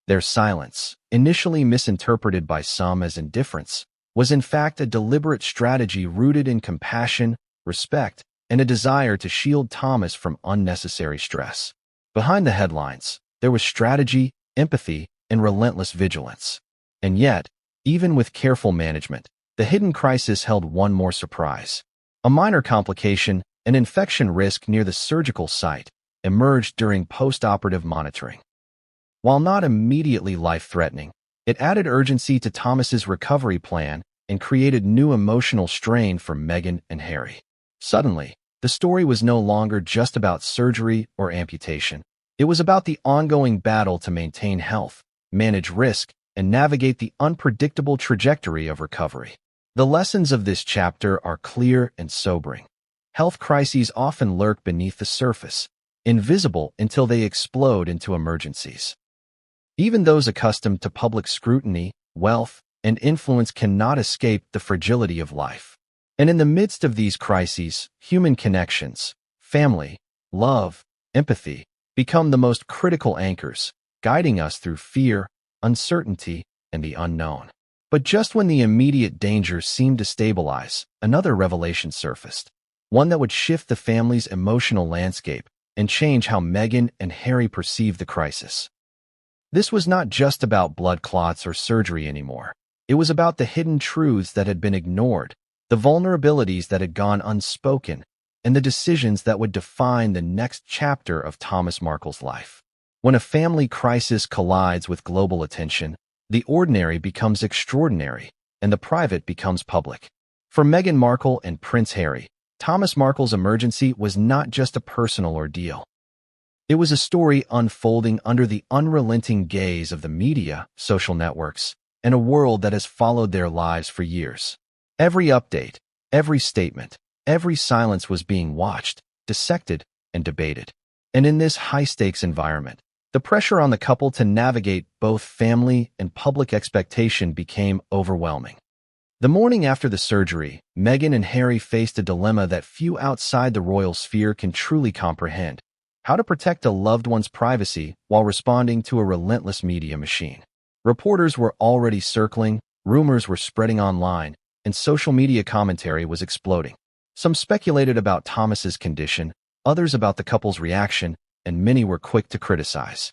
Their silence, initially misinterpreted by some as indifference, was in fact a deliberate strategy rooted in compassion, respect, and a desire to shield Thomas from unnecessary stress. Behind the headlines, there was strategy, empathy, and relentless vigilance. And yet, even with careful management, the hidden crisis held one more surprise. A minor complication, an infection risk near the surgical site, emerged during post-operative monitoring. While not immediately life-threatening, It added urgency to Thomas's recovery plan and created new emotional strain for Meghan and Harry. Suddenly, the story was no longer just about surgery or amputation. It was about the ongoing battle to maintain health, manage risk, and navigate the unpredictable trajectory of recovery. The lessons of this chapter are clear and sobering. Health crises often lurk beneath the surface, invisible until they explode into emergencies. Even those accustomed to public scrutiny, wealth, and influence cannot escape the fragility of life. And in the midst of these crises, human connections, family, love, empathy, become the most critical anchors, guiding us through fear, uncertainty, and the unknown. But just when the immediate danger seemed to stabilize, another revelation surfaced, one that would shift the family's emotional landscape and change how Meghan and Harry perceived the crisis. This was not just about blood clots or surgery anymore. It was about the hidden truths that had been ignored, the vulnerabilities that had gone unspoken, and the decisions that would define the next chapter of Thomas Markle's life. When a family crisis collides with global attention, the ordinary becomes extraordinary, and the private becomes public. For Meghan Markle and Prince Harry, Thomas Markle's emergency was not just a personal ordeal. It was a story unfolding under the unrelenting gaze of the media, social networks, and a world that has followed their lives for years. Every update, every statement, every silence was being watched, dissected, and debated. And in this high-stakes environment, the pressure on the couple to navigate both family and public expectation became overwhelming. The morning after the surgery, Meghan and Harry faced a dilemma that few outside the royal sphere can truly comprehend: how to protect a loved one's privacy while responding to a relentless media machine. Reporters were already circling, rumors were spreading online, and social media commentary was exploding. Some speculated about Thomas's condition, others about the couple's reaction, and many were quick to criticize.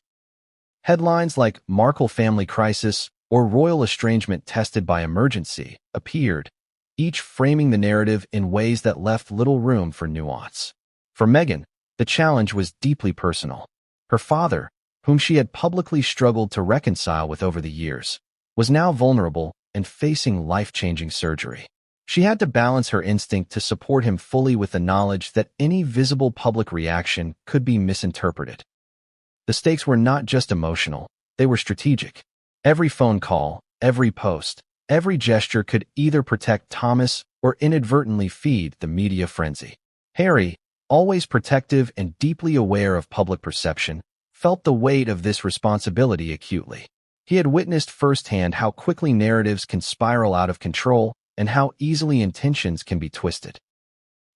Headlines like "Markle Family Crisis" or "Royal Estrangement Tested by Emergency" appeared, each framing the narrative in ways that left little room for nuance. For Meghan, the challenge was deeply personal. Her father, whom she had publicly struggled to reconcile with over the years, was now vulnerable and facing life-changing surgery. She had to balance her instinct to support him fully with the knowledge that any visible public reaction could be misinterpreted. The stakes were not just emotional, they were strategic. Every phone call, every post, every gesture could either protect Thomas or inadvertently feed the media frenzy. Harry, always protective and deeply aware of public perception, felt the weight of this responsibility acutely. He had witnessed firsthand how quickly narratives can spiral out of control and how easily intentions can be twisted.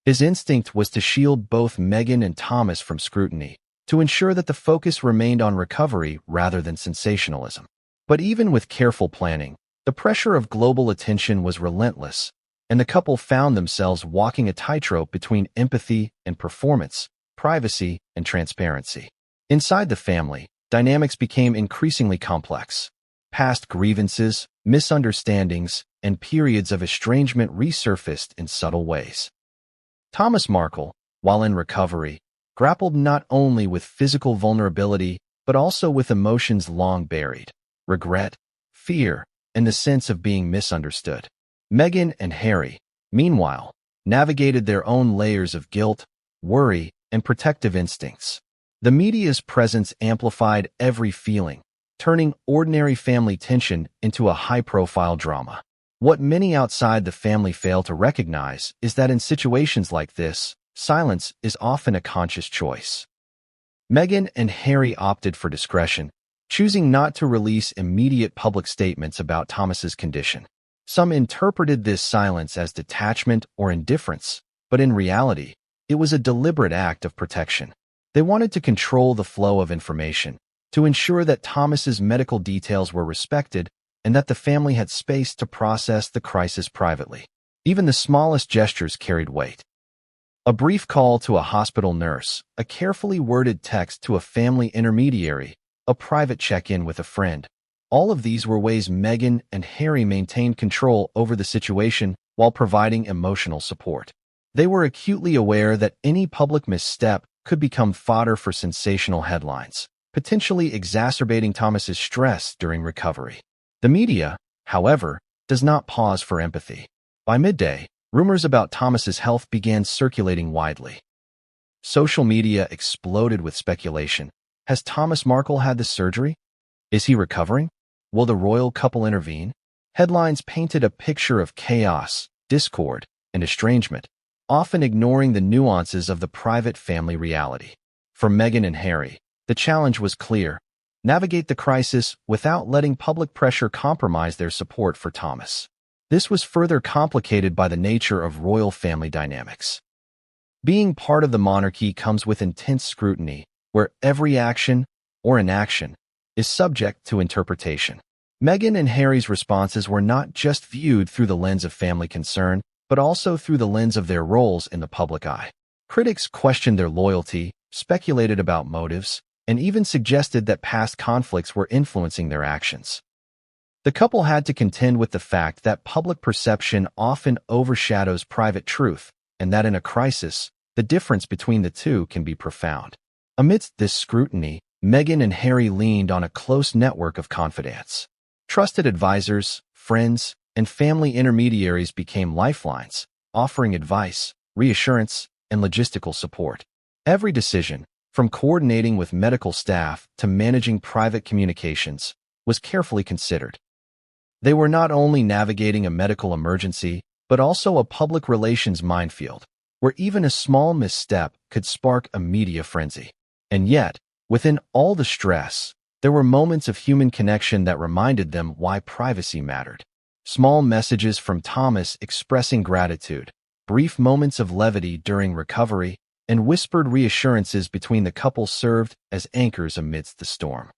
His instinct was to shield both Meghan and Thomas from scrutiny, to ensure that the focus remained on recovery rather than sensationalism. But even with careful planning, the pressure of global attention was relentless, and the couple found themselves walking a tightrope between empathy and performance, privacy and transparency. Inside the family, dynamics became increasingly complex. Past grievances, misunderstandings, and periods of estrangement resurfaced in subtle ways. Thomas Markle, while in recovery, grappled not only with physical vulnerability but also with emotions long buried: regret, fear, and the sense of being misunderstood. Meghan and Harry, meanwhile, navigated their own layers of guilt, worry, and protective instincts. The media's presence amplified every feeling, turning ordinary family tension into a high-profile drama. What many outside the family fail to recognize is that in situations like this, silence is often a conscious choice. Meghan and Harry opted for discretion, choosing not to release immediate public statements about Thomas's condition. Some interpreted this silence as detachment or indifference, but in reality, it was a deliberate act of protection. They wanted to control the flow of information, to ensure that Thomas's medical details were respected and that the family had space to process the crisis privately. Even the smallest gestures carried weight. A brief call to a hospital nurse, a carefully worded text to a family intermediary, a private check-in with a friend. All of these were ways Meghan and Harry maintained control over the situation while providing emotional support. They were acutely aware that any public misstep could become fodder for sensational headlines, potentially exacerbating Thomas's stress during recovery. The media, however, does not pause for empathy. By midday, rumors about Thomas's health began circulating widely. Social media exploded with speculation. Has Thomas Markle had the surgery? Is he recovering? Will the royal couple intervene? Headlines painted a picture of chaos, discord, and estrangement, often ignoring the nuances of the private family reality. For Meghan and Harry, the challenge was clear: navigate the crisis without letting public pressure compromise their support for Thomas. This was further complicated by the nature of royal family dynamics. Being part of the monarchy comes with intense scrutiny, where every action or inaction is subject to interpretation. Meghan and Harry's responses were not just viewed through the lens of family concern, but also through the lens of their roles in the public eye. Critics questioned their loyalty, speculated about motives, and even suggested that past conflicts were influencing their actions. The couple had to contend with the fact that public perception often overshadows private truth, and that in a crisis, the difference between the two can be profound. Amidst this scrutiny, Meghan and Harry leaned on a close network of confidants. Trusted advisors, friends, and family intermediaries became lifelines, offering advice, reassurance, and logistical support. Every decision, from coordinating with medical staff to managing private communications, was carefully considered. They were not only navigating a medical emergency, but also a public relations minefield, where even a small misstep could spark a media frenzy. And yet, within all the stress, there were moments of human connection that reminded them why privacy mattered. Small messages from Thomas expressing gratitude, brief moments of levity during recovery, and whispered reassurances between the couple served as anchors amidst the storm.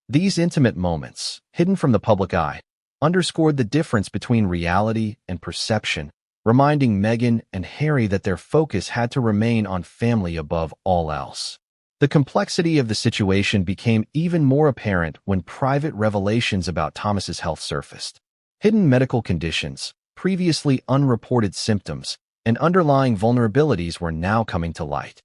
These intimate moments, hidden from the public eye, underscored the difference between reality and perception, reminding Meghan and Harry that their focus had to remain on family above all else. The complexity of the situation became even more apparent when private revelations about Thomas's health surfaced. Hidden medical conditions, previously unreported symptoms, and underlying vulnerabilities were now coming to light.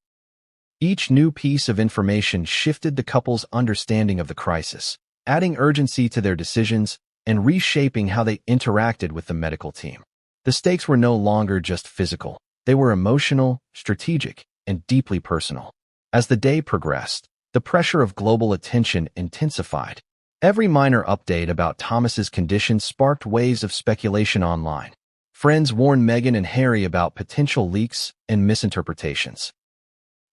Each new piece of information shifted the couple's understanding of the crisis, adding urgency to their decisions and reshaping how they interacted with the medical team. The stakes were no longer just physical. They were emotional, strategic, and deeply personal. As the day progressed, the pressure of global attention intensified. Every minor update about Thomas's condition sparked waves of speculation online. Friends warned Meghan and Harry about potential leaks and misinterpretations.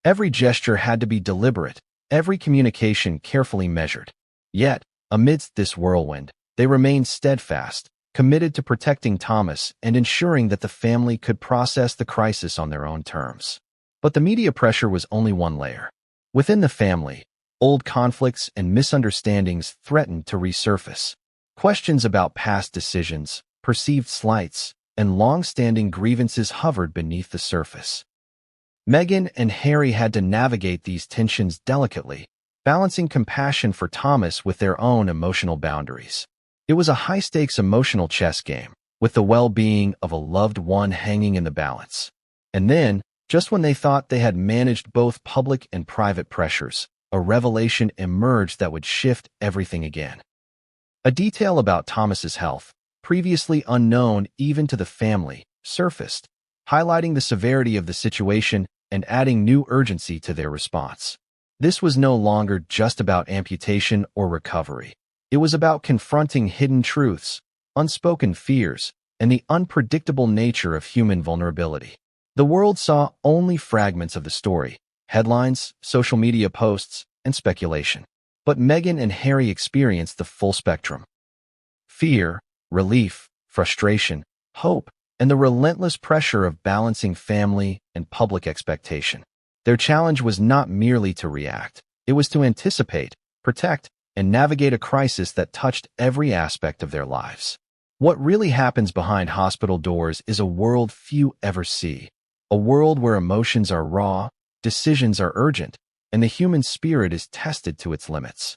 Every gesture had to be deliberate, every communication carefully measured. Yet, amidst this whirlwind, they remained steadfast, committed to protecting Thomas and ensuring that the family could process the crisis on their own terms. But the media pressure was only one layer. Within the family, old conflicts and misunderstandings threatened to resurface. Questions about past decisions, perceived slights, and long-standing grievances hovered beneath the surface. Meghan and Harry had to navigate these tensions delicately, balancing compassion for Thomas with their own emotional boundaries. It was a high-stakes emotional chess game, with the well-being of a loved one hanging in the balance. And then, just when they thought they had managed both public and private pressures, a revelation emerged that would shift everything again. A detail about Thomas's health, previously unknown even to the family, surfaced, highlighting the severity of the situation and adding new urgency to their response. This was no longer just about amputation or recovery. It was about confronting hidden truths, unspoken fears, and the unpredictable nature of human vulnerability. The world saw only fragments of the story: headlines, social media posts, and speculation. But Meghan and Harry experienced the full spectrum. Fear, relief, frustration, hope, and the relentless pressure of balancing family and public expectation. Their challenge was not merely to react. It was to anticipate, protect, and navigate a crisis that touched every aspect of their lives. What really happens behind hospital doors is a world few ever see. A world where emotions are raw, decisions are urgent, and the human spirit is tested to its limits.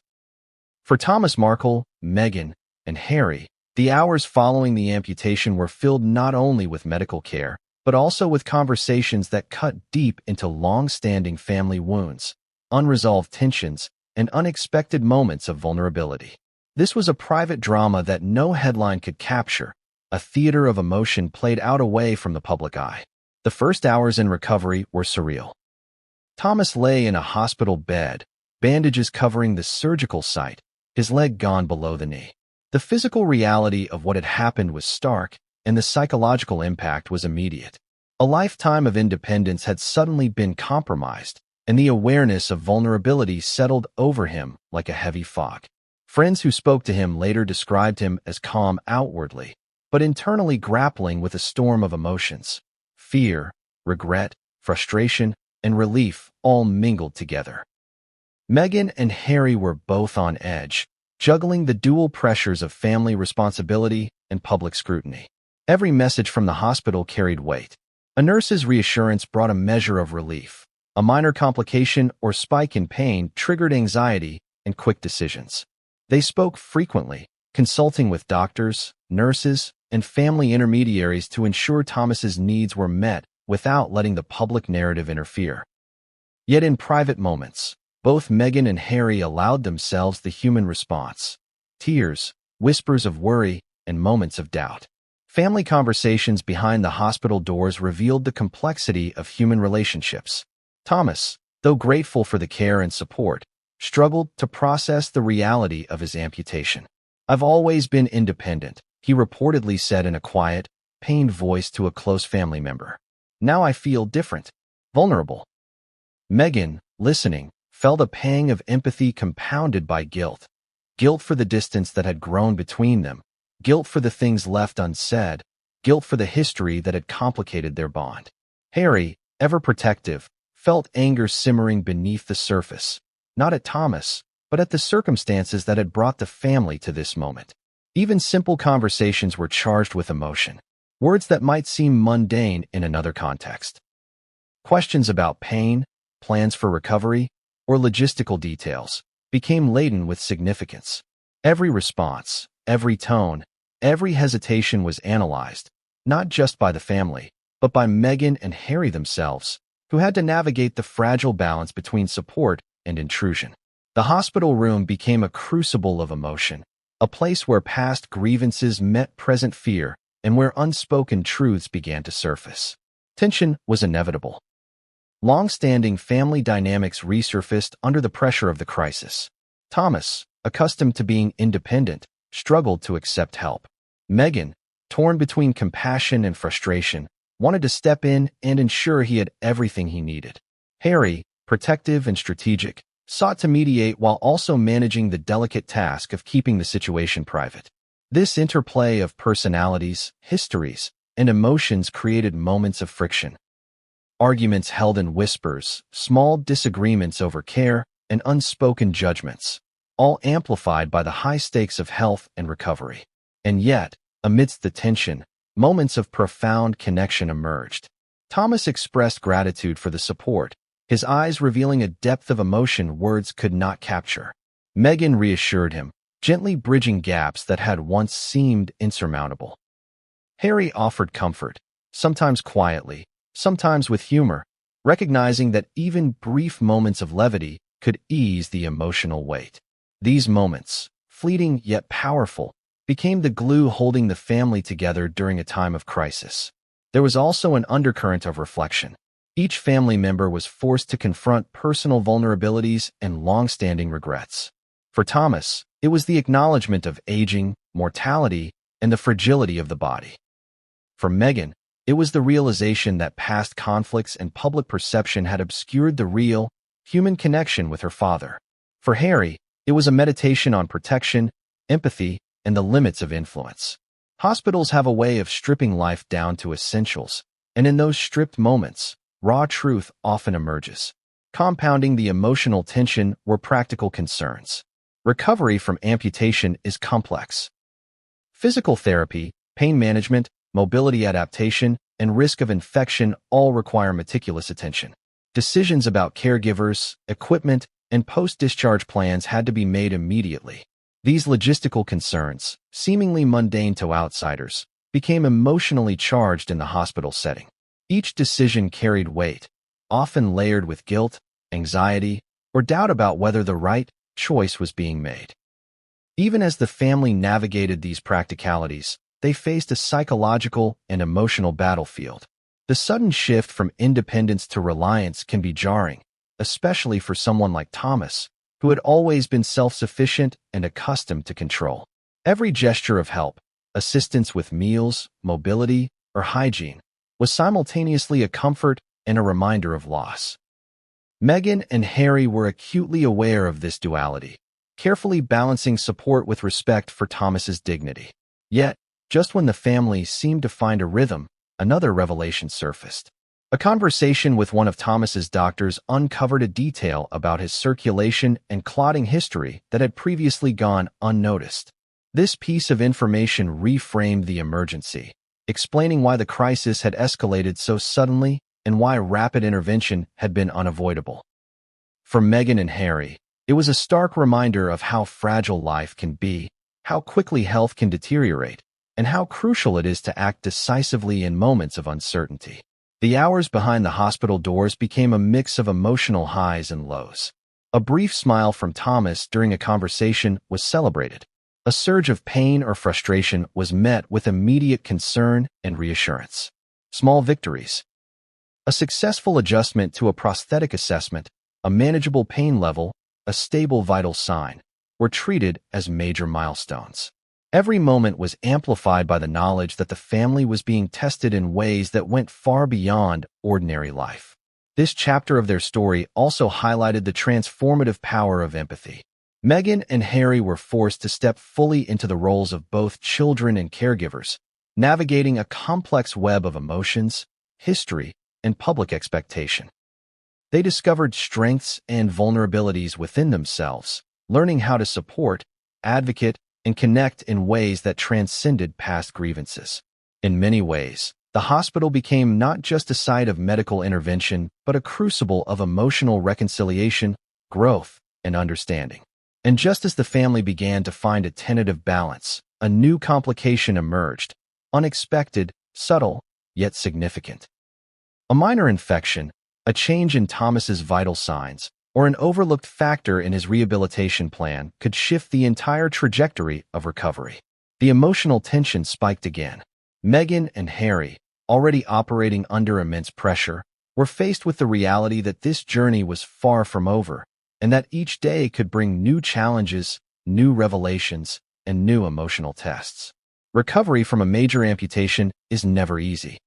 For Thomas Markle, Meghan, and Harry, the hours following the amputation were filled not only with medical care, but also with conversations that cut deep into long-standing family wounds, unresolved tensions, and unexpected moments of vulnerability. This was a private drama that no headline could capture, a theater of emotion played out away from the public eye. The first hours in recovery were surreal. Thomas lay in a hospital bed, bandages covering the surgical site, his leg gone below the knee. The physical reality of what had happened was stark, and the psychological impact was immediate. A lifetime of independence had suddenly been compromised, and the awareness of vulnerability settled over him like a heavy fog. Friends who spoke to him later described him as calm outwardly, but internally grappling with a storm of emotions. Fear, regret, frustration, and relief all mingled together. Meghan and Harry were both on edge, juggling the dual pressures of family responsibility and public scrutiny. Every message from the hospital carried weight. A nurse's reassurance brought a measure of relief. A minor complication or spike in pain triggered anxiety and quick decisions. They spoke frequently, consulting with doctors, nurses, and family intermediaries to ensure Thomas's needs were met without letting the public narrative interfere. Yet in private moments, both Meghan and Harry allowed themselves the human response: tears, whispers of worry, and moments of doubt. Family conversations behind the hospital doors revealed the complexity of human relationships. Thomas, though grateful for the care and support, struggled to process the reality of his amputation. "I've always been independent," he reportedly said in a quiet, pained voice to a close family member. "Now I feel different, vulnerable." Meghan, listening, felt a pang of empathy compounded by guilt. Guilt for the distance that had grown between them, guilt for the things left unsaid, guilt for the history that had complicated their bond. Harry, ever protective, felt anger simmering beneath the surface, not at Thomas, but at the circumstances that had brought the family to this moment. Even simple conversations were charged with emotion, words that might seem mundane in another context. Questions about pain, plans for recovery, or logistical details became laden with significance. Every response, every tone, every hesitation was analyzed, not just by the family, but by Meghan and Harry themselves, who had to navigate the fragile balance between support and intrusion. The hospital room became a crucible of emotion, a place where past grievances met present fear and where unspoken truths began to surface. Tension was inevitable. Long-standing family dynamics resurfaced under the pressure of the crisis. Thomas, accustomed to being independent, struggled to accept help. Meghan, torn between compassion and frustration, wanted to step in and ensure he had everything he needed. Harry, protective and strategic, sought to mediate while also managing the delicate task of keeping the situation private. This interplay of personalities, histories, and emotions created moments of friction. Arguments held in whispers, small disagreements over care, and unspoken judgments, all amplified by the high stakes of health and recovery. And yet, amidst the tension, moments of profound connection emerged. Thomas expressed gratitude for the support, his eyes revealing a depth of emotion words could not capture. Meghan reassured him, gently bridging gaps that had once seemed insurmountable. Harry offered comfort, sometimes quietly, sometimes with humor, recognizing that even brief moments of levity could ease the emotional weight. These moments, fleeting yet powerful, became the glue holding the family together during a time of crisis. There was also an undercurrent of reflection. Each family member was forced to confront personal vulnerabilities and long-standing regrets. For Thomas, it was the acknowledgement of aging, mortality, and the fragility of the body. For Meghan, it was the realization that past conflicts and public perception had obscured the real, human connection with her father. For Harry, it was a meditation on protection, empathy, and the limits of influence. Hospitals have a way of stripping life down to essentials, and in those stripped moments, raw truth often emerges. Compounding the emotional tension were practical concerns. Recovery from amputation is complex. Physical therapy, pain management, mobility adaptation, and risk of infection all require meticulous attention. Decisions about caregivers, equipment, and post-discharge plans had to be made immediately. These logistical concerns, seemingly mundane to outsiders, became emotionally charged in the hospital setting. Each decision carried weight, often layered with guilt, anxiety, or doubt about whether the right choice was being made. Even as the family navigated these practicalities, they faced a psychological and emotional battlefield. The sudden shift from independence to reliance can be jarring, especially for someone like Thomas, who had always been self-sufficient and accustomed to control. Every gesture of help, assistance with meals, mobility, or hygiene, was simultaneously a comfort and a reminder of loss. Meghan and Harry were acutely aware of this duality, carefully balancing support with respect for Thomas's dignity. Yet, just when the family seemed to find a rhythm, another revelation surfaced. A conversation with one of Thomas's doctors uncovered a detail about his circulation and clotting history that had previously gone unnoticed. This piece of information reframed the emergency, explaining why the crisis had escalated so suddenly and why rapid intervention had been unavoidable. For Meghan and Harry, it was a stark reminder of how fragile life can be, how quickly health can deteriorate, and how crucial it is to act decisively in moments of uncertainty. The hours behind the hospital doors became a mix of emotional highs and lows. A brief smile from Thomas during a conversation was celebrated. A surge of pain or frustration was met with immediate concern and reassurance. Small victories. A successful adjustment to a prosthetic assessment, a manageable pain level, a stable vital sign, were treated as major milestones. Every moment was amplified by the knowledge that the family was being tested in ways that went far beyond ordinary life. This chapter of their story also highlighted the transformative power of empathy. Meghan and Harry were forced to step fully into the roles of both children and caregivers, navigating a complex web of emotions, history, and public expectation. They discovered strengths and vulnerabilities within themselves, learning how to support, advocate, and connect in ways that transcended past grievances. In many ways, the hospital became not just a site of medical intervention, but a crucible of emotional reconciliation, growth, and understanding. And just as the family began to find a tentative balance, a new complication emerged, unexpected, subtle, yet significant. A minor infection, a change in Thomas's vital signs, or an overlooked factor in his rehabilitation plan could shift the entire trajectory of recovery. The emotional tension spiked again. Meghan and Harry, already operating under immense pressure, were faced with the reality that this journey was far from over, and that each day could bring new challenges, new revelations, and new emotional tests. Recovery from a major amputation is never easy.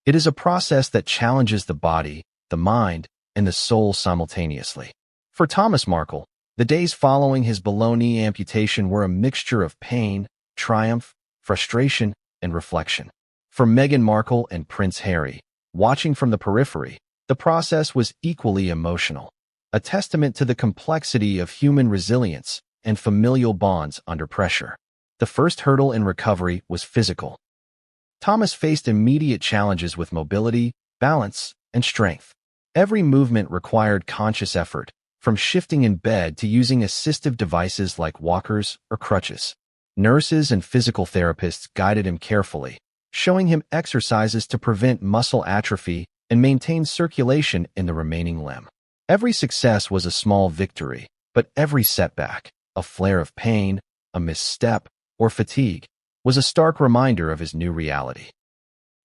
It is a process that challenges the body, the mind, and the soul simultaneously. For Thomas Markle, the days following his below knee amputation were a mixture of pain, triumph, frustration, and reflection. For Meghan Markle and Prince Harry, watching from the periphery, the process was equally emotional, a testament to the complexity of human resilience and familial bonds under pressure. The first hurdle in recovery was physical. Thomas faced immediate challenges with mobility, balance, and strength. Every movement required conscious effort, from shifting in bed to using assistive devices like walkers or crutches. Nurses and physical therapists guided him carefully, showing him exercises to prevent muscle atrophy and maintain circulation in the remaining limb. Every success was a small victory, but every setback, a flare of pain, a misstep, or fatigue, was a stark reminder of his new reality.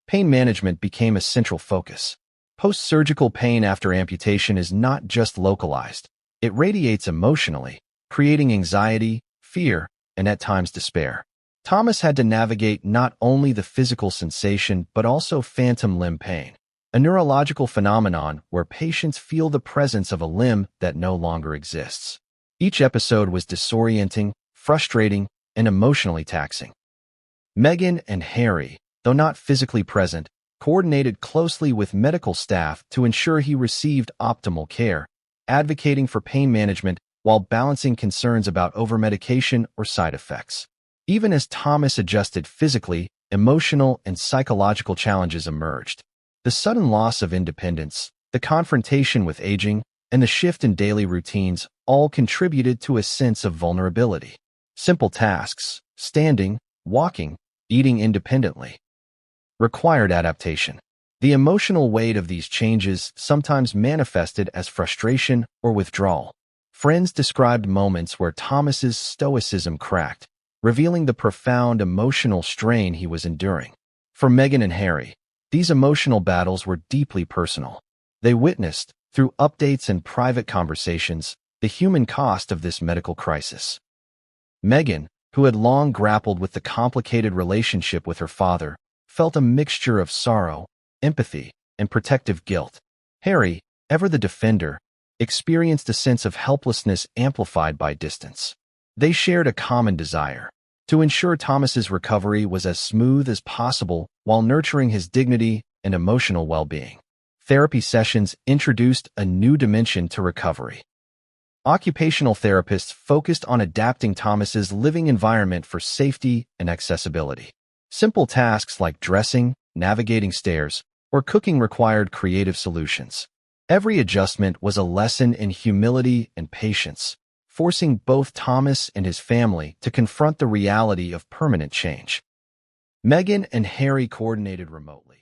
Pain management became a central focus. Post-surgical pain after amputation is not just localized. It radiates emotionally, creating anxiety, fear, and at times despair. Thomas had to navigate not only the physical sensation but also phantom limb pain, a neurological phenomenon where patients feel the presence of a limb that no longer exists. Each episode was disorienting, frustrating, and emotionally taxing. Meghan and Harry, though not physically present, coordinated closely with medical staff to ensure he received optimal care, advocating for pain management while balancing concerns about overmedication or side effects. Even as Thomas adjusted physically, emotional and psychological challenges emerged. The sudden loss of independence, the confrontation with aging, and the shift in daily routines all contributed to a sense of vulnerability. Simple tasks, standing, walking, eating independently, required adaptation. The emotional weight of these changes sometimes manifested as frustration or withdrawal. Friends described moments where Thomas's stoicism cracked, revealing the profound emotional strain he was enduring. For Meghan and Harry, these emotional battles were deeply personal. They witnessed, through updates and private conversations, the human cost of this medical crisis. Meghan, who had long grappled with the complicated relationship with her father, felt a mixture of sorrow, empathy, and protective guilt. Harry, ever the defender, experienced a sense of helplessness amplified by distance. They shared a common desire to ensure Thomas's recovery was as smooth as possible while nurturing his dignity and emotional well-being. Therapy sessions introduced a new dimension to recovery. Occupational therapists focused on adapting Thomas's living environment for safety and accessibility. Simple tasks like dressing, navigating stairs, or cooking required creative solutions. Every adjustment was a lesson in humility and patience, forcing both Thomas and his family to confront the reality of permanent change. Meghan and Harry coordinated remotely.